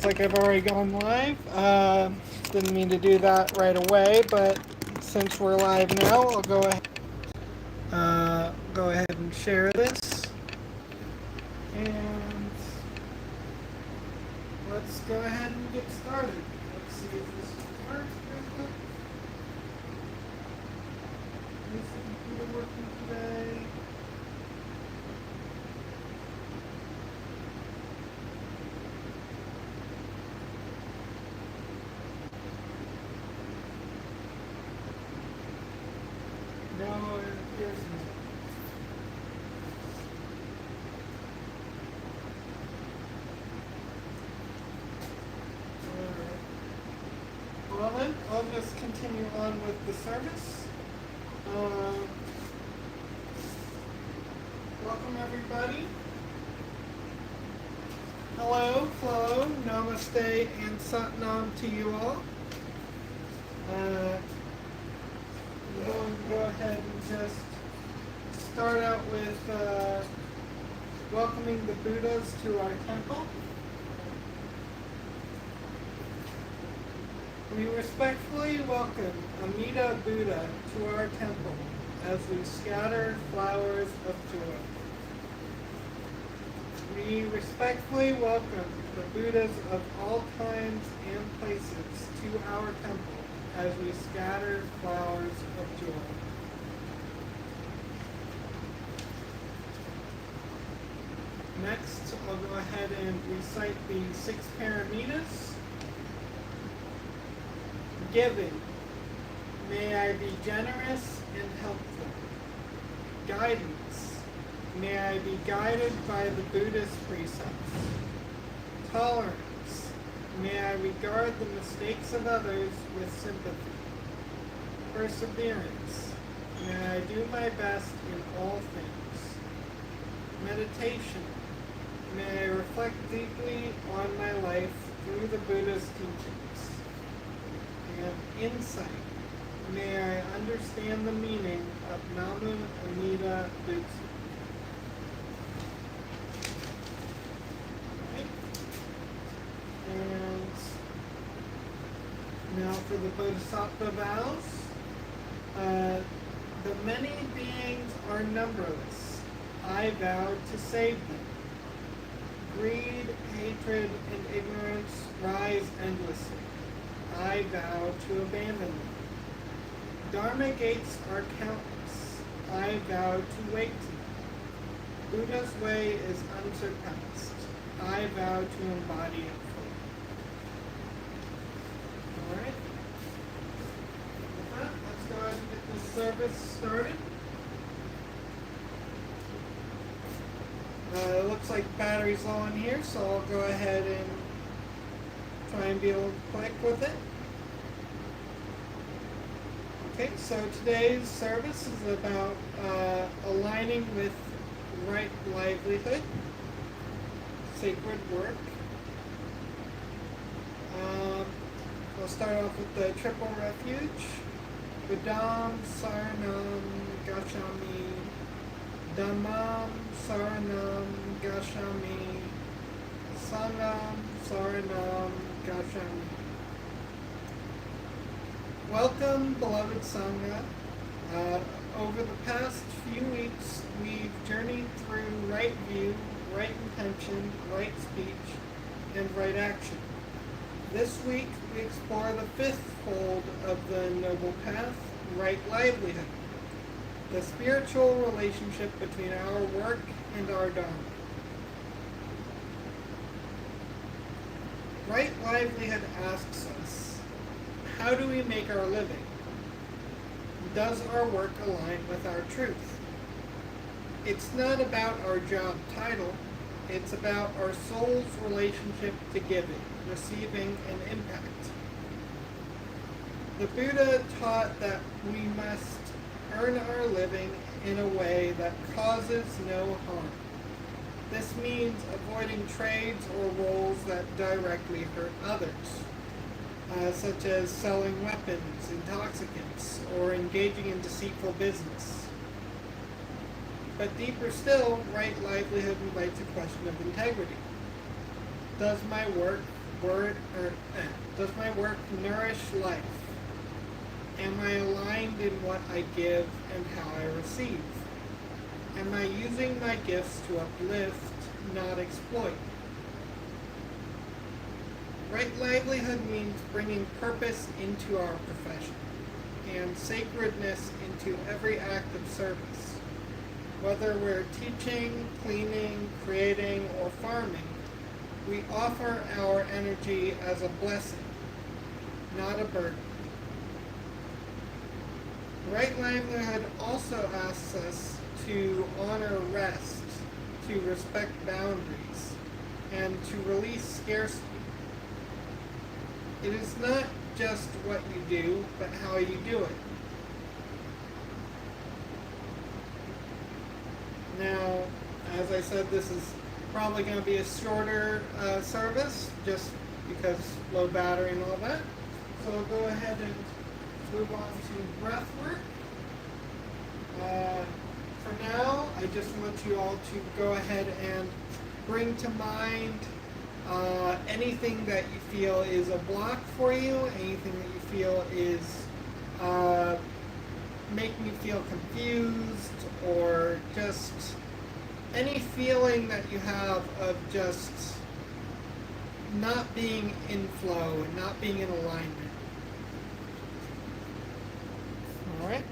Looks like I've already gone live. Didn't mean to do that right away, but since we're live now, I'll go ahead and share this. And let's go ahead and get started. Let's see if this will work real quick. Is the computer working today? No, it appears not. Alright. Well then, I'll just continue on with the service. Welcome everybody. Hello, Flo, Namaste, and Satnam to you all. I'm going to go ahead and just start out with welcoming the Buddhas to our temple. We respectfully welcome Amida Buddha to our temple as we scatter flowers of joy. We respectfully welcome the Buddhas of all times and places to our temple as we scatter flowers of joy. Next, I'll go ahead and recite the 6 paramitas. Giving. May I be generous and helpful. Guidance. May I be guided by the Buddhist precepts. Tolerance. May I regard the mistakes of others with sympathy. Perseverance. May I do my best in all things. Meditation. May I reflect deeply on my life through the Buddha's teachings. And insight. May I understand the meaning of Namu Amida Butsu. And now for the Bodhisattva vows. The many beings are numberless. I vow to save them. Greed, hatred, and ignorance rise endlessly. I vow to abandon them. Dharma gates are countless. I vow to wake to them. Buddha's way is unsurpassed. I vow to embody it fully. Alright. With that, let's go ahead and get this service started. It looks like battery's low on here, so I'll go ahead and try and be a little quick with it. Okay, so today's service is about aligning with right livelihood, sacred work. I'll start off with the triple refuge. Vidam Saranam Gacchami. Dhammam Saranam Gacchami. Sangham Saranam Gacchami. Welcome, beloved Sangha. Over the past few weeks, we've journeyed through right view, right intention, right speech, and right action. This week, we explore the 5th fold of the Noble Path, right livelihood, the spiritual relationship between our work and our Dharma. Right livelihood asks us, how do we make our living? Does our work align with our truth? It's not about our job title, it's about our soul's relationship to giving, receiving, and impact. The Buddha taught that we must earn our living in a way that causes no harm. This means avoiding trades or roles that directly hurt others, such as selling weapons, intoxicants, or engaging in deceitful business. But deeper still, right livelihood invites a question of integrity. Does my work does my work nourish life? Am I aligned in what I give and how I receive? Am I using my gifts to uplift, not exploit? Right livelihood means bringing purpose into our profession and sacredness into every act of service. Whether we're teaching, cleaning, creating, or farming, we offer our energy as a blessing, not a burden. Right livelihood also asks us to honor rest, to respect boundaries, and to release scarcity. It is not just what you do, but how you do it. Now, as I said, this is probably going to be a shorter service, just because low battery and all that. So we'll go ahead and move on to breath work. For now, I just want you all to go ahead and bring to mind anything that you feel is a block for you, anything that you feel is making you feel confused, or just any feeling that you have of just not being in flow and not being in alignment. All right.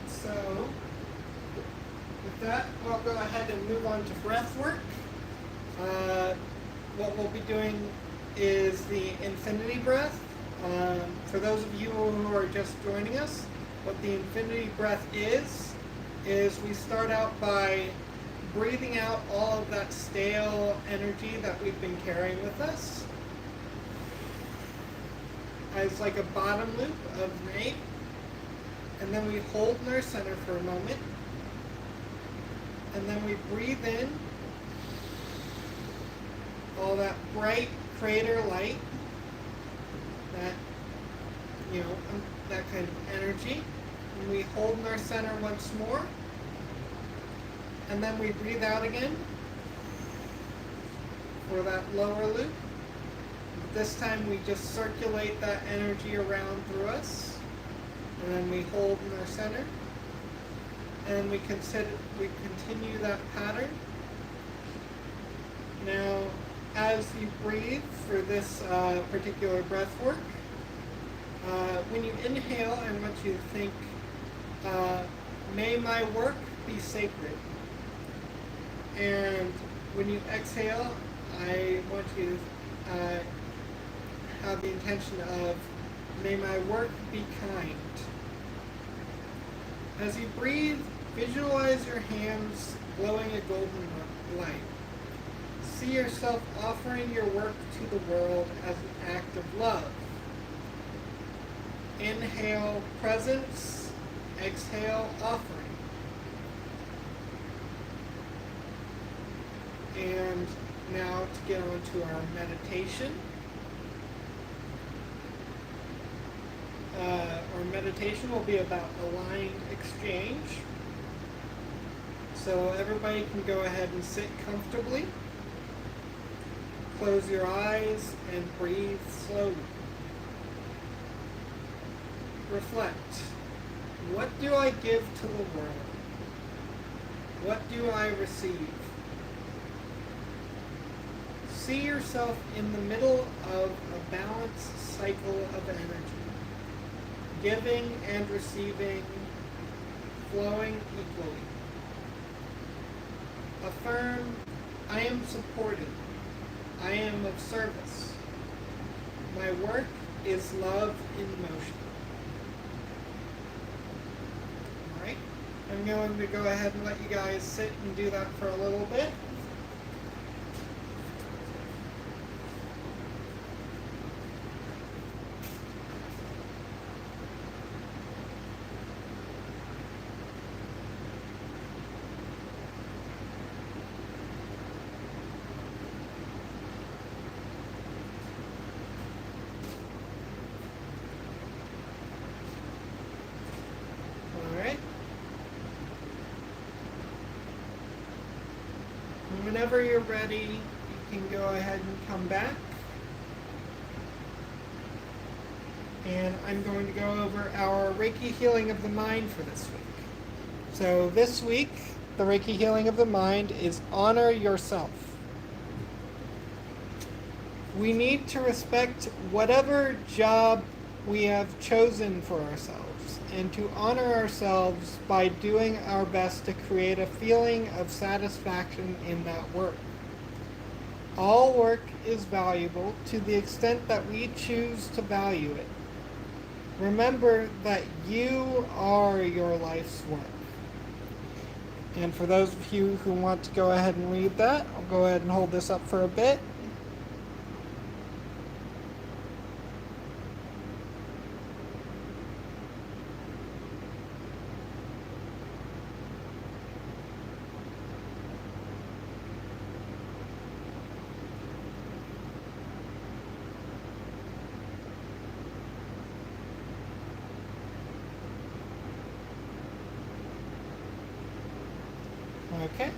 So, with that, we'll go ahead and move on to breath work. What we'll be doing is the infinity breath. For those of you who are just joining us, what the infinity breath is we start out by breathing out all of that stale energy that we've been carrying with us as like a bottom loop of an 8. And then we hold in our center for a moment. And then we breathe in all that bright crater light, that, that kind of energy. And we hold in our center once more. And then we breathe out again for that lower loop. This time we just circulate that energy around through us. And then we hold in our center, and we continue that pattern. Now, as you breathe for this particular breath work, when you inhale, I want you to think, may my work be sacred. And when you exhale, I want you to have the intention of, may my work be kind. As you breathe, visualize your hands glowing a golden light. See yourself offering your work to the world as an act of love. Inhale, presence. Exhale, offering. And now to get on to our meditation. Our meditation will be about aligned exchange. So everybody can go ahead and sit comfortably. Close your eyes and breathe slowly. Reflect. What do I give to the world? What do I receive? See yourself in the middle of a balanced cycle of energy. Giving and receiving, flowing equally. Affirm, I am supported. I am of service. My work is love in motion. Alright? I'm going to go ahead and let you guys sit and do that for a little bit. Whenever you're ready, you can go ahead and come back. And I'm going to go over our Reiki healing of the mind for this week. So this week, the Reiki healing of the mind is honor yourself. We need to respect whatever job we have chosen for ourselves and to honor ourselves by doing our best to create a feeling of satisfaction in that work. All work is valuable to the extent that we choose to value it. Remember that you are your life's work. And for those of you who want to go ahead and read that, I'll go ahead and hold this up for a bit. Okay.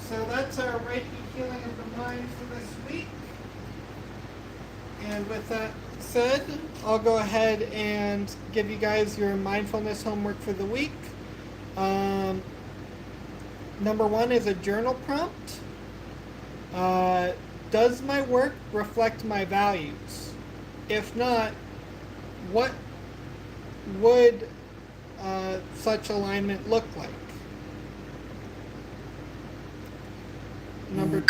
So that's our Reiki healing of the mind for this week. And with that said, I'll go ahead and give you guys your mindfulness homework for the week. Number 1 is a journal prompt. Does my work reflect my values? If not, what would such alignment look like? Number 2,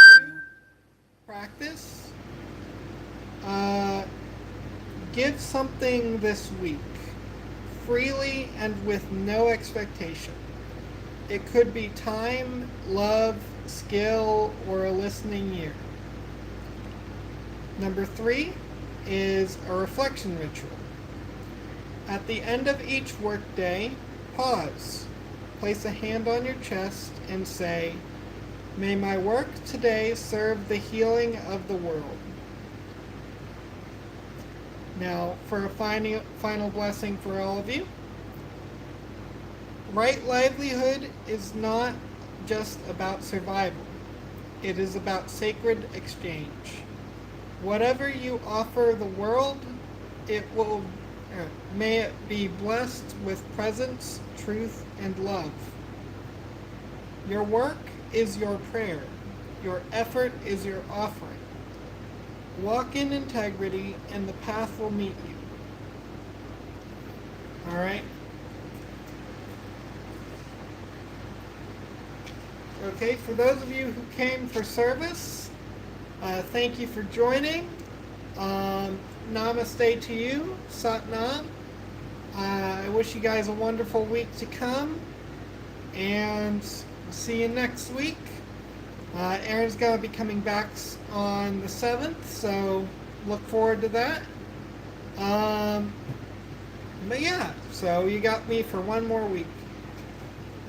practice. Give something this week, freely and with no expectation. It could be time, love, skill, or a listening ear. Number 3 is a reflection ritual. At the end of each workday, pause. Place a hand on your chest and say, "May my work today serve the healing of the world." Now, for a final blessing for all of you. Right livelihood is not just about survival. It is about sacred exchange. Whatever you offer the world, may it be blessed with presence, truth, and love. Your work is your prayer. Your effort is your offering. Walk in integrity, and the path will meet you. All right? Okay, for those of you who came for service, thank you for joining. Namaste to you, Sat Nam. I wish you guys a wonderful week to come, and see you next week. Aaron's going to be coming back on the 7th, so look forward to that. But yeah, so you got me for one more week.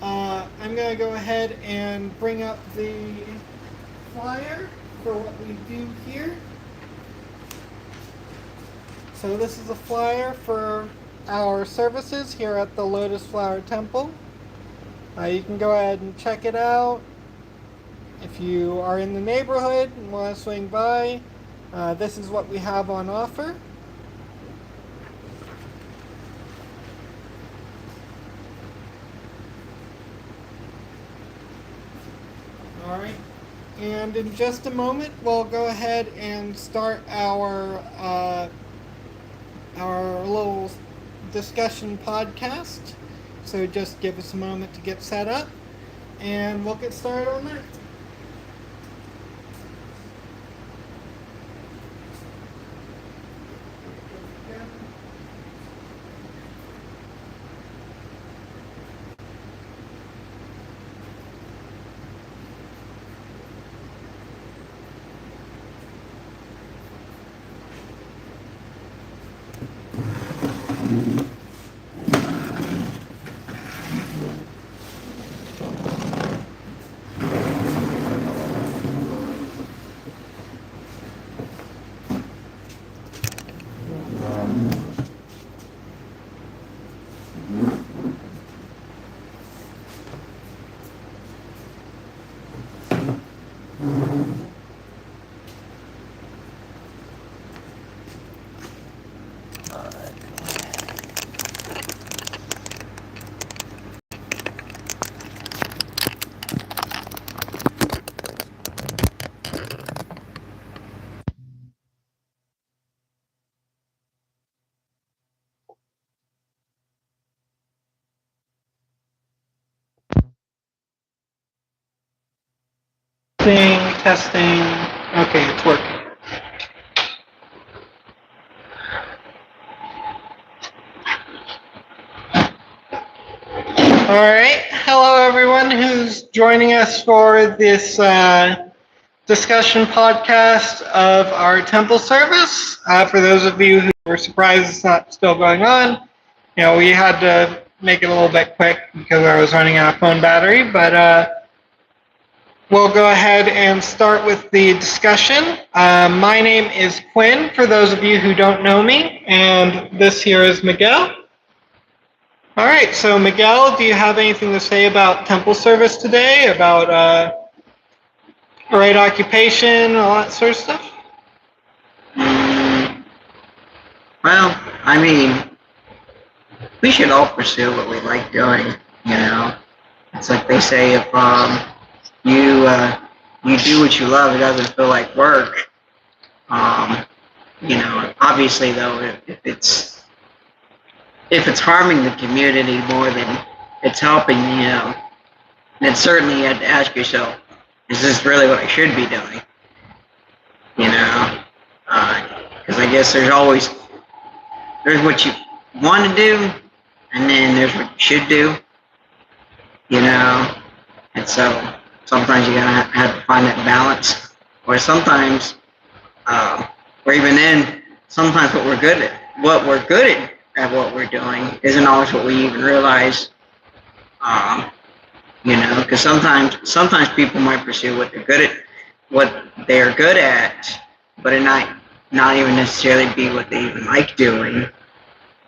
I'm going to go ahead and bring up the flyer for what we do here. So this is a flyer for our services here at the Lotus Flower Temple. You can go ahead and check it out. If you are in the neighborhood and want to swing by, this is what we have on offer. Alright, and in just a moment we'll go ahead and start our little discussion podcast. So just give us a moment to get set up, and we'll get started on that. Testing, testing. Okay, it's working. All right. Hello, everyone who's joining us for this discussion podcast of our temple service. For those of you who were surprised it's not still going on, we had to make it a little bit quick because I was running out of phone battery, but we'll go ahead and start with the discussion. My name is Quinn, for those of you who don't know me, and this here is Miguel. All right, so Miguel, do you have anything to say about temple service today, about right occupation, all that sort of stuff? Well, I mean, we should all pursue what we like doing, It's like they say, if you do what you love, it doesn't feel like work. Obviously though, if it's harming the community more than it's helping, then certainly you have to ask yourself, is this really what I should be doing? Because I guess there's what you want to do, and then there's what you should do, and so sometimes you're gonna have to find that balance, or sometimes, or even then, sometimes what we're good at what we're doing isn't always what we even realize, because sometimes people might pursue what they're good at, but it not even necessarily be what they even like doing,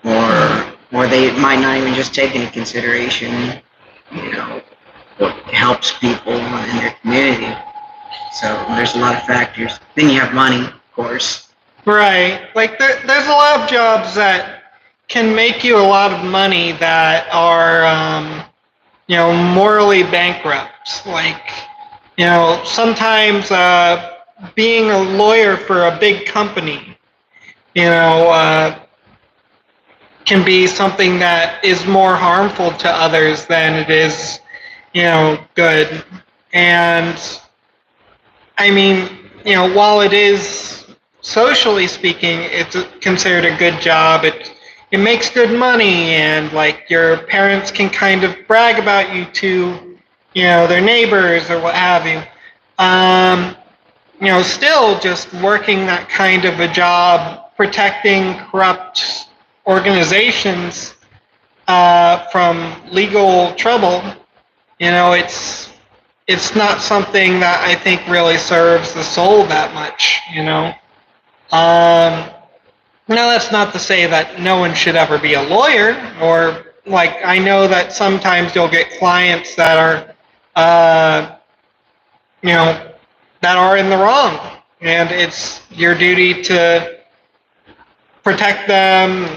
or they might not even just take into consideration, what helps people in their community. So there's a lot of factors. Then you have money, of course. Right. Like there's a lot of jobs that can make you a lot of money that are, morally bankrupt. Like, sometimes being a lawyer for a big company, can be something that is more harmful to others than it is, good. And I mean, while it is, socially speaking, it's considered a good job. It makes good money, and like your parents can kind of brag about you to, their neighbors or what have you. Still just working that kind of a job, protecting corrupt organizations from legal trouble, it's not something that I think really serves the soul that much, Now, that's not to say that no one should ever be a lawyer, or like I know that sometimes you'll get clients that are, that are in the wrong, and it's your duty to protect them,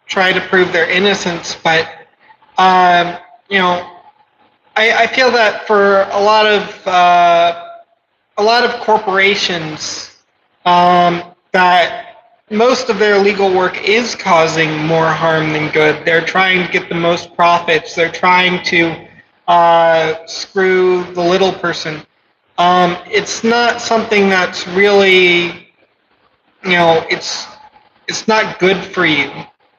try to prove their innocence. But, I feel that for a lot of corporations, that most of their legal work is causing more harm than good. They're trying to get the most profits. They're trying to screw the little person. It's not something that's really, it's not good for you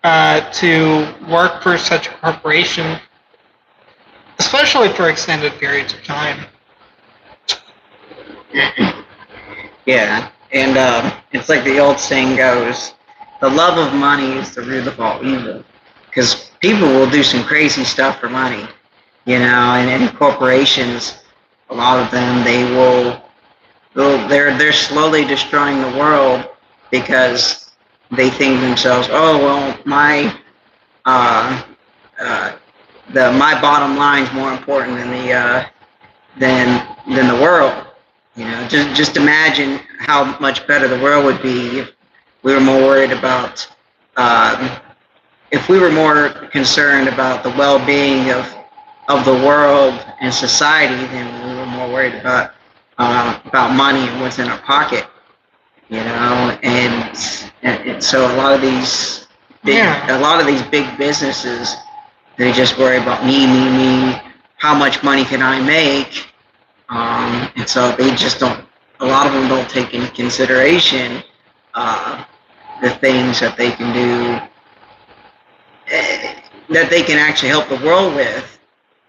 to work for such a corporation, especially for extended periods of time. Yeah. And it's like the old saying goes, the love of money is the root of all evil. Because people will do some crazy stuff for money, and corporations, a lot of them, they're slowly destroying the world because they think to themselves, oh, well, my bottom line is more important than the world. Just imagine how much better the world would be if we were more worried about, if we were more concerned about the well-being of the world and society than we were more worried about money and what's in our pocket. And so a lot of these big businesses, they just worry about me, how much money can I make, And so they just don't. A lot of them don't take into consideration the things that they can do, that they can actually help the world with.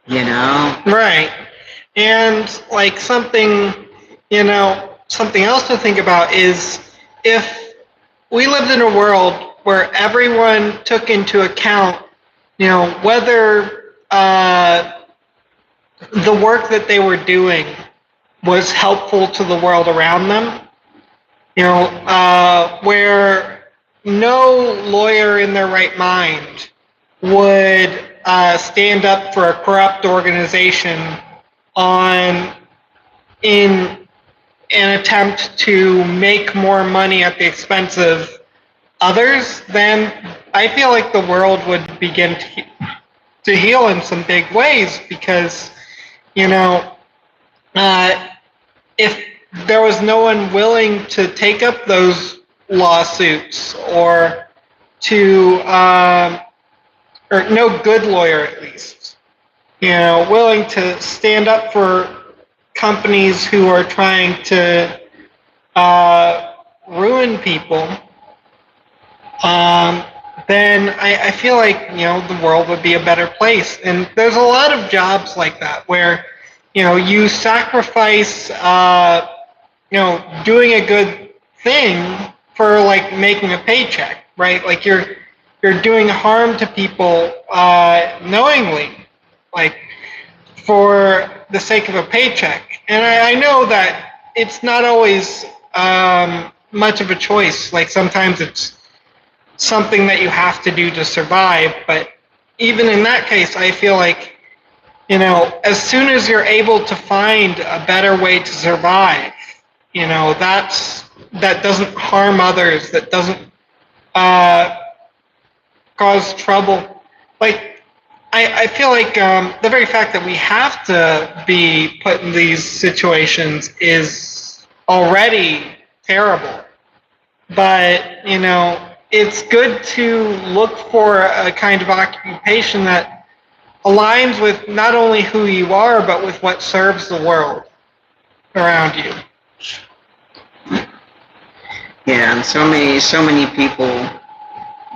You know. Right. And like something else to think about is if we lived in a world where everyone took into account, whether the work that they were doing was helpful to the world around them, where no lawyer in their right mind would stand up for a corrupt organization in an attempt to make more money at the expense of others, then I feel like the world would begin to heal in some big ways because, if there was no one willing to take up those lawsuits or or no good lawyer at least, willing to stand up for companies who are trying to ruin people, then I feel like, the world would be a better place. And there's a lot of jobs like that where, you sacrifice, doing a good thing for like making a paycheck, right? Like you're doing harm to people knowingly, like for the sake of a paycheck. And I know that it's not always much of a choice. Like sometimes it's something that you have to do to survive. But even in that case, I feel like, as soon as you're able to find a better way to survive, that doesn't harm others, that doesn't cause trouble. Like, I feel like the very fact that we have to be put in these situations is already terrible. But, it's good to look for a kind of occupation that aligns with not only who you are, but with what serves the world around you. Yeah, and so many people,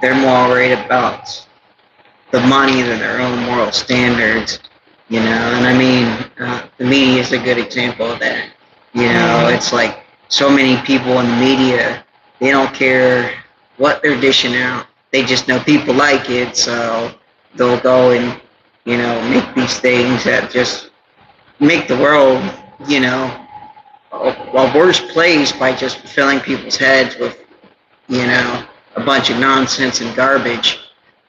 they're more worried about the money than their own moral standards, and I mean, the media is a good example of that. It's like so many people in the media, they don't care what they're dishing out. They just know people like it, so they'll go and, make these things that just make the world, a worse place by just filling people's heads with, a bunch of nonsense and garbage,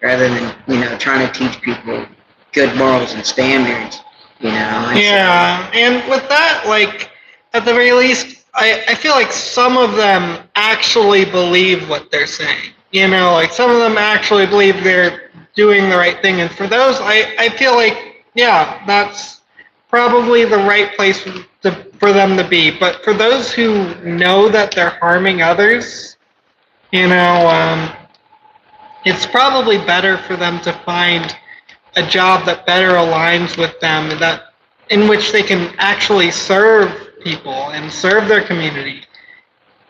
rather than, trying to teach people good morals and standards, Yeah, and with that, like, at the very least, I feel like some of them actually believe what they're saying. Like some of them actually believe they're doing the right thing. And for those, I feel like, yeah, that's probably the right place for them to be. But for those who know that they're harming others, it's probably better for them to find a job that better aligns with them, that in which they can actually serve people and serve their community.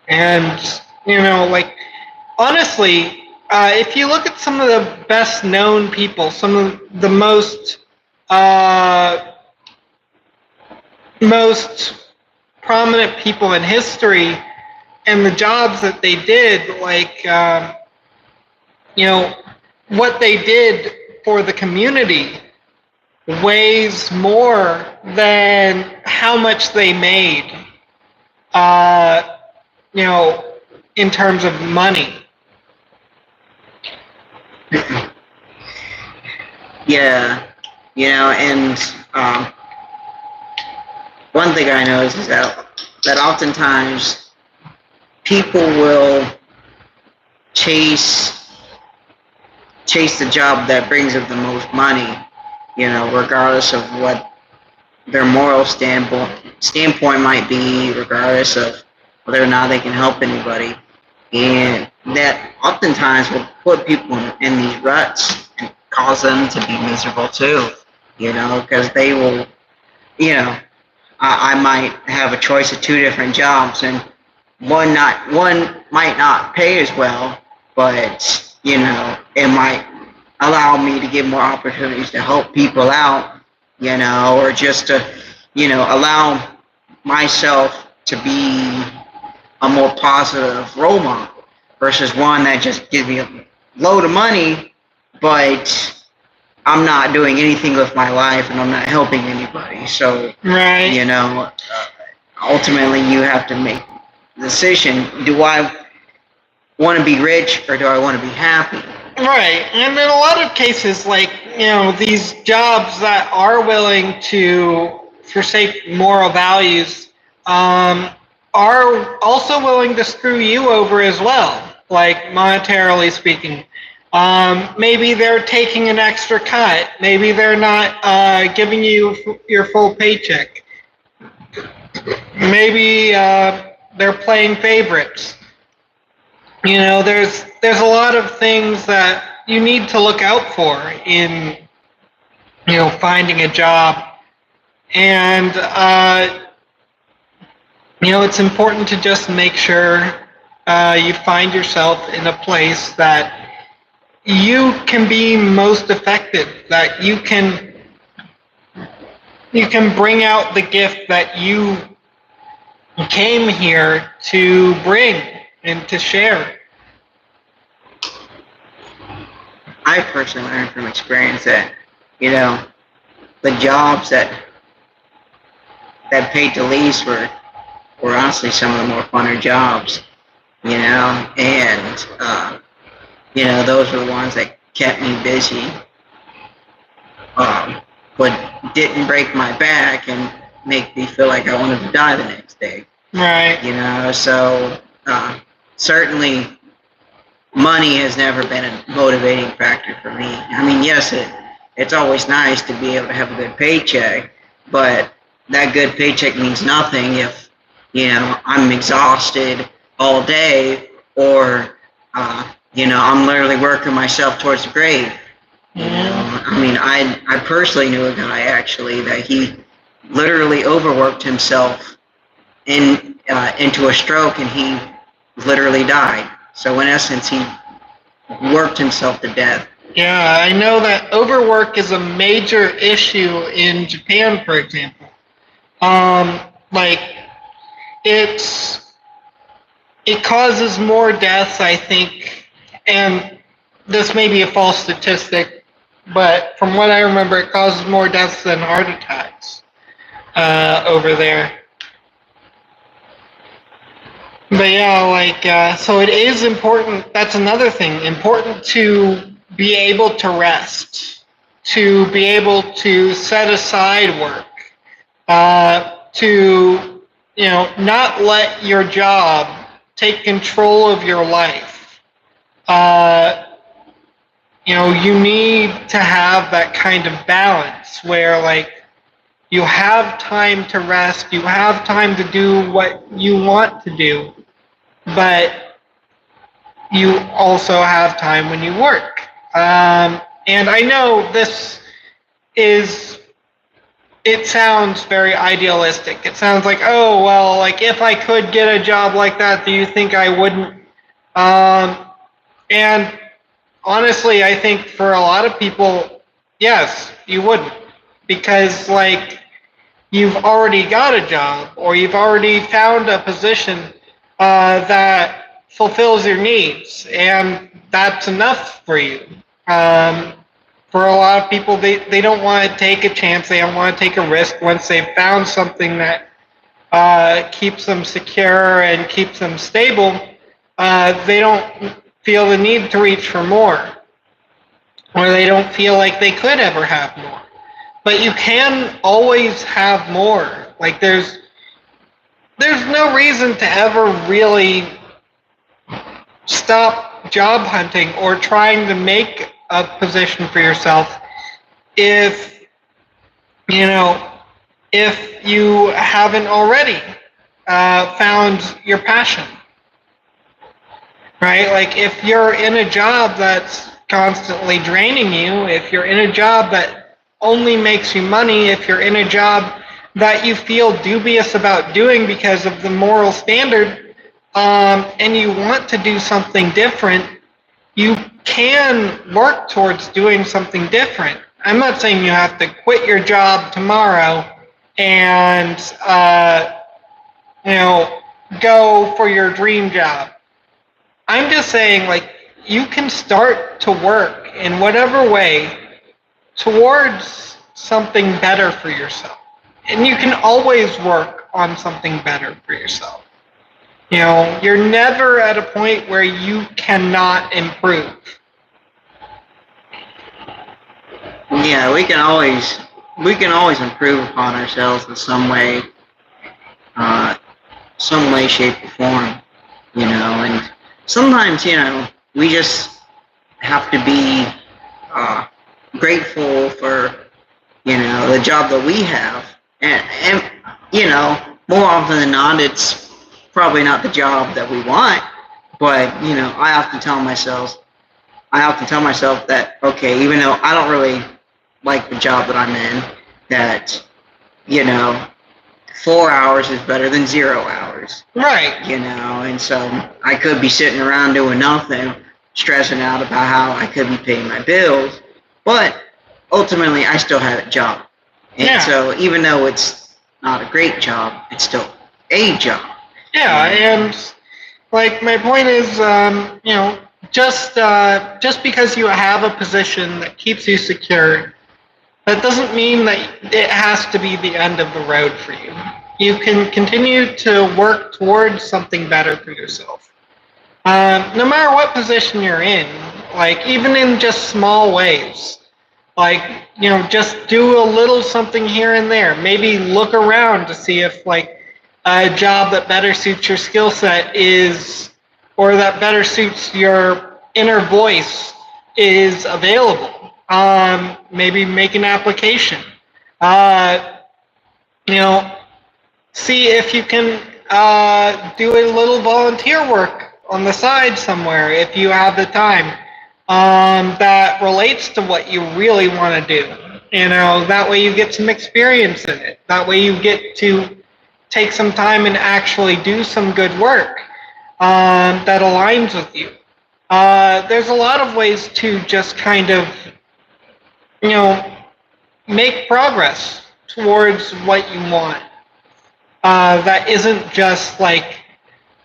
And, like, honestly, if you look at some of the best known people, some of the most prominent people in history and the jobs that they did, like, what they did for the community weighs more than how much they made, in terms of money. Yeah, and one thing I know is that oftentimes people will chase the job that brings them the most money, regardless of what their moral standpoint might be, regardless of whether or not they can help anybody. And that oftentimes will put people in these ruts and cause them to be miserable too, because they will, I might have a choice of two different jobs, and one might not pay as well, but it might allow me to give more opportunities to help people out, or just to allow myself to be a more positive role model versus one that just gives me a load of money, but I'm not doing anything with my life and I'm not helping anybody. So, Right. Ultimately you have to make the decision. Do I want to be rich or do I want to be happy? Right. And in a lot of cases, like, these jobs that are willing to forsake moral values are also willing to screw you over as well, like monetarily speaking. Maybe they're taking an extra cut. Maybe they're not giving you your full paycheck. Maybe they're playing favorites. There's a lot of things that you need to look out for in finding a job, and it's important to just make sure you find yourself in a place that you can be most effective, that you can bring out the gift that you came here to bring and to share. I personally learned from experience that, the jobs that paid the least were honestly some of the more funner jobs, and those were the ones that kept me busy, but didn't break my back and make me feel like I wanted to die the next day. Right. So certainly money has never been a motivating factor for me. I mean, yes, it's always nice to be able to have a good paycheck, but that good paycheck means nothing if, I'm exhausted all day or, I'm literally working myself towards the grave. I mean, I personally knew a guy actually that he literally overworked himself into a stroke and he literally died. So in essence, he worked himself to death. Yeah, I know that overwork is a major issue in Japan, for example. Like it causes more deaths, I think, and this may be a false statistic, but from what I remember, it causes more deaths than heart attacks over there. But yeah, so it is important. That's another thing. Important to be able to rest, to be able to set aside work, to not let your job take control of your life. You need to have that kind of balance where you have time to rest, you have time to do what you want to do, but you also have time when you work. And I know it sounds very idealistic. It sounds like, oh, well, if I could get a job like that, do you think I wouldn't? And honestly, I think for a lot of people, yes, you wouldn't. Because, you've already got a job or you've already found a position that fulfills your needs, and that's enough for you. For a lot of people, they don't want to take a chance, they don't want to take a risk once they've found something that keeps them secure and keeps them stable. They don't feel the need to reach for more, or they don't feel like they could ever have more. But you can always have more. There's no reason to ever really stop job hunting or trying to make a position for yourself if you haven't already found your passion, right? If you're in a job that's constantly draining you, if you're in a job that only makes you money, if you're in a job that you feel dubious about doing because of the moral standard, and you want to do something different, you can work towards doing something different. I'm not saying you have to quit your job tomorrow and go for your dream job. I'm just saying, like, you can start to work in whatever way towards something better for yourself. And you can always work on something better for yourself. You're never at a point where you cannot improve. Yeah, we can always improve upon ourselves in some way, shape, or form. And sometimes we just have to be grateful for the job that we have, and more often than not, it's probably not the job that we want, but I often tell myself that, okay, even though I don't really like the job that I'm in, that 4 hours is better than 0 hours. Right. And so I could be sitting around doing nothing, stressing out about how I could be paying my bills, but ultimately I still have a job. And so even though it's not a great job, it's still a job. Yeah, and like my point is, just because you have a position that keeps you secure, that doesn't mean that it has to be the end of the road for you. You can continue to work towards something better for yourself. No matter what position you're in, like even in just small ways, like, just do a little something here and there. Maybe look around to see if like a job that better suits your skill set or that better suits your inner voice is available. Maybe make an application. See if you can do a little volunteer work on the side somewhere if you have the time that relates to what you really want to do. That way you get some experience in it. That way you get to take some time and actually do some good work that aligns with you. There's a lot of ways to just kind of, make progress towards what you want. That isn't just like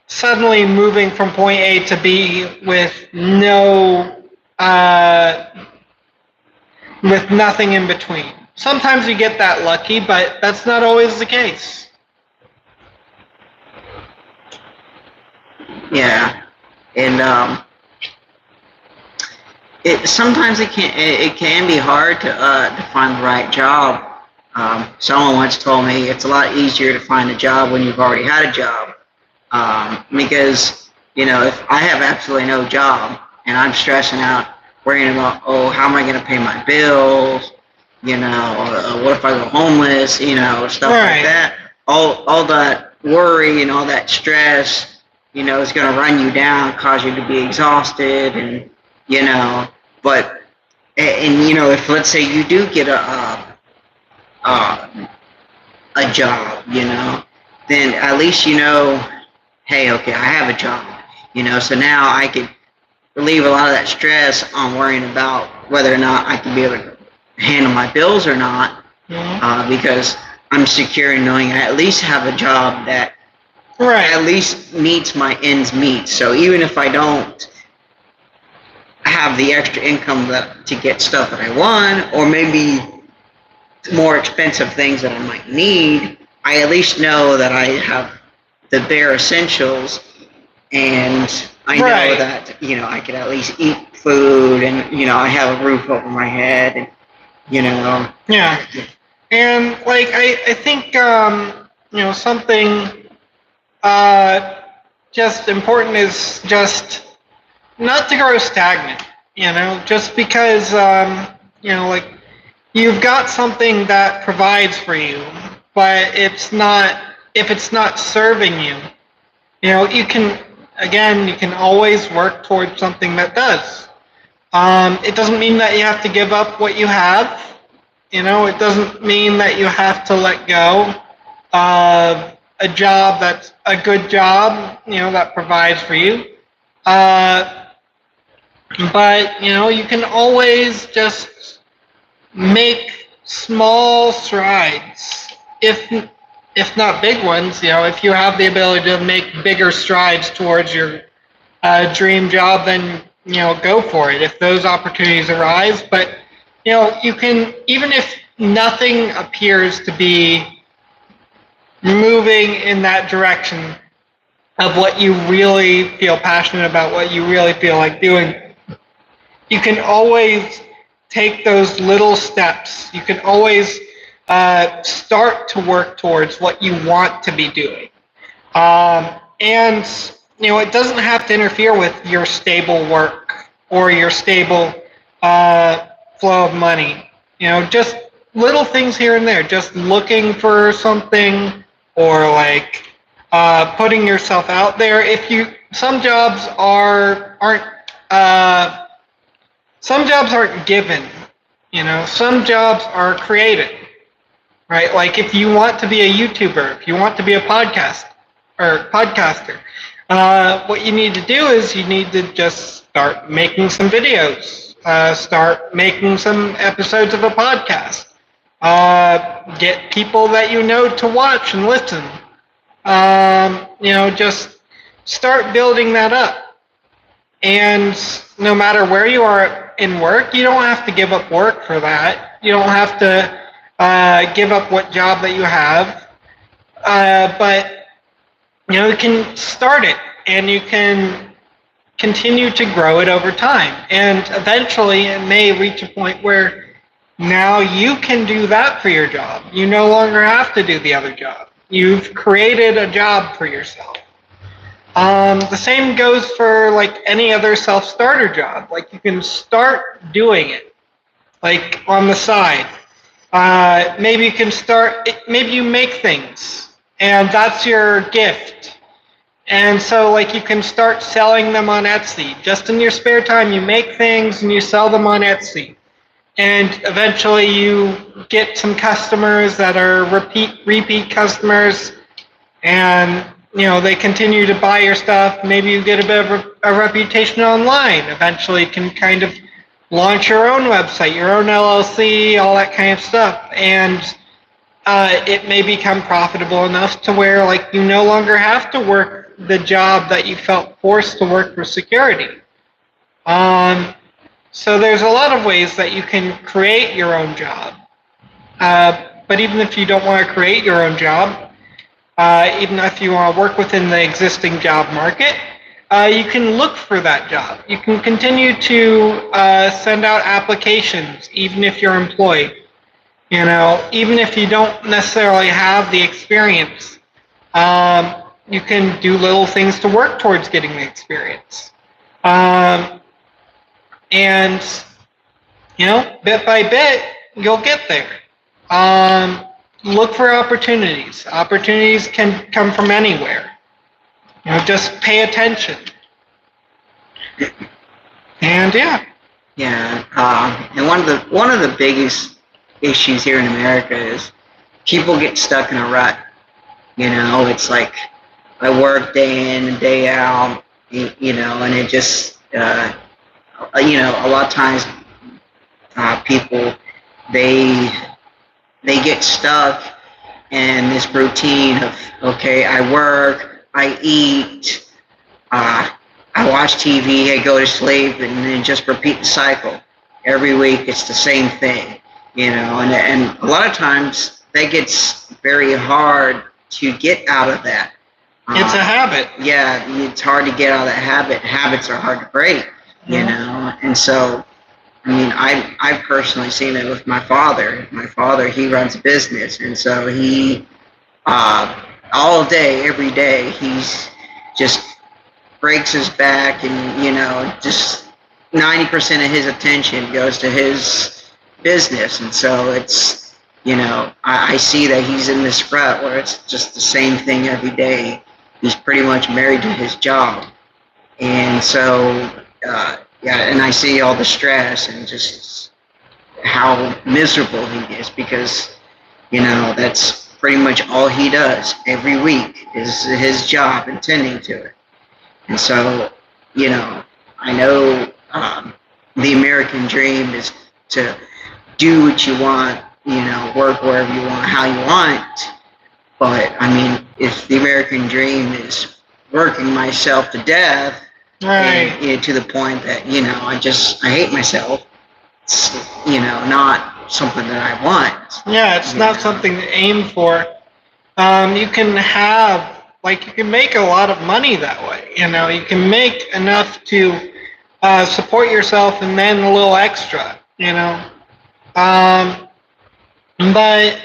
suddenly moving from point A to B with nothing in between. Sometimes you get that lucky, but that's not always the case. Yeah, and sometimes it can be hard to find the right job. Someone once told me it's a lot easier to find a job when you've already had a job, because if I have absolutely no job and I'm stressing out, worrying about, oh, how am I going to pay my bills, what if I go homeless, stuff like that. All that worry and all that stress, is going to run you down, cause you to be exhausted, and but if let's say you do get a job, then at least hey, okay, I have a job, so now I can relieve a lot of that stress on worrying about whether or not I can be able to handle my bills or not, because I'm secure in knowing I at least have a job that at least meets my ends meet. So even if I don't have the extra income to get stuff that I want, or maybe more expensive things that I might need, I at least know that I have the bare essentials, and I know that I could at least eat food, and I have a roof over my head, and Yeah, and like I think something just important is just not to grow stagnant. Just because like you've got something that provides for you, but if it's not serving you, you can always work towards something that does. It doesn't mean that you have to give up what you have. It doesn't mean that you have to let go of a job that's a good job, that provides for you. Uh, but, you can always just make small strides. If not big ones, if you have the ability to make bigger strides towards your dream job, then go for it if those opportunities arise. But you can, even if nothing appears to be moving in that direction of what you really feel passionate about, what you really feel like doing, you can always take those little steps. You can always start to work towards what you want to be doing. And it doesn't have to interfere with your stable work or your stable flow of money. Just little things here and there. Just looking for something, or like putting yourself out there. Some jobs aren't given. Some jobs are created. Right? Like if you want to be a YouTuber, if you want to be a podcaster, what you need to do is you need to just start making some videos, start making some episodes of a podcast, get people that you know to watch and listen. Just start building that up. And no matter where you are in work, you don't have to give up work for that. You don't have to give up what job that you have. But you can start it, and you can continue to grow it over time. And eventually it may reach a point where now you can do that for your job. You no longer have to do the other job. You've created a job for yourself. The same goes for like any other self-starter job. Like you can start doing it, like on the side. Maybe you can maybe you make things, and that's your gift. And so like you can start selling them on Etsy. Just in your spare time, you make things and you sell them on Etsy. And eventually you get some customers that are repeat customers, and they continue to buy your stuff. Maybe you get a bit of a reputation online. Eventually you can kind of launch your own website, your own LLC, all that kind of stuff. And it may become profitable enough to where like you no longer have to work the job that you felt forced to work for security. So there's a lot of ways that you can create your own job. But even if you don't want to create your own job, even if you want to work within the existing job market, you can look for that job. You can continue to send out applications, even if you're employed. Even if you don't necessarily have the experience, you can do little things to work towards getting the experience. And, bit by bit, you'll get there. Look for opportunities. Opportunities can come from anywhere. Just pay attention. And yeah. Yeah. And one of the biggest issues here in America is people get stuck in a rut. It's like I work day in and day out, and it just, a lot of times people, they get stuck in this routine of, okay, I work, I eat, I watch TV, I go to sleep, and then just repeat the cycle. Every week it's the same thing, and a lot of times that gets very hard to get out of that. It's a habit. Yeah, it's hard to get out of that habit. Habits are hard to break, and so, I've personally seen it with my father. My father, he runs a business, and so he, all day, every day, he's just breaks his back, and, just 90% of his attention goes to his business. And so it's, I see that he's in this rut where it's just the same thing every day. He's pretty much married to his job. And so, and I see all the stress and just how miserable he is, because that's pretty much all he does every week is his job and tending to it. And so, I know the American dream is to do what you want, work wherever you want, how you want. But I mean, if the American dream is working myself to death, Right. and to the point that I hate myself, it's not something that I want. Yeah, it's not something to aim for. You can you can make a lot of money that way. You can make enough to support yourself and then a little extra. But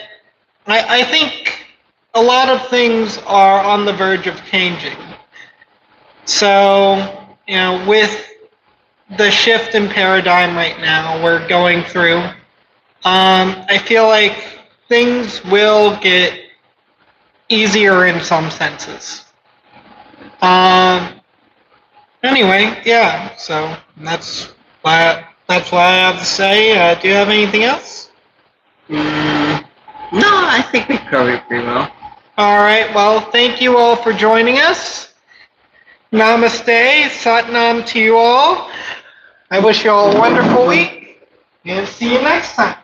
I think a lot of things are on the verge of changing. So, with the shift in paradigm right now we're going through, I feel like things will get easier in some senses. Anyway, yeah. So that's what I have to say. Do you have anything else? No, I think we covered it pretty well. All right. Well, thank you all for joining us. Namaste, Satnam to you all. I wish you all a wonderful week, and see you next time.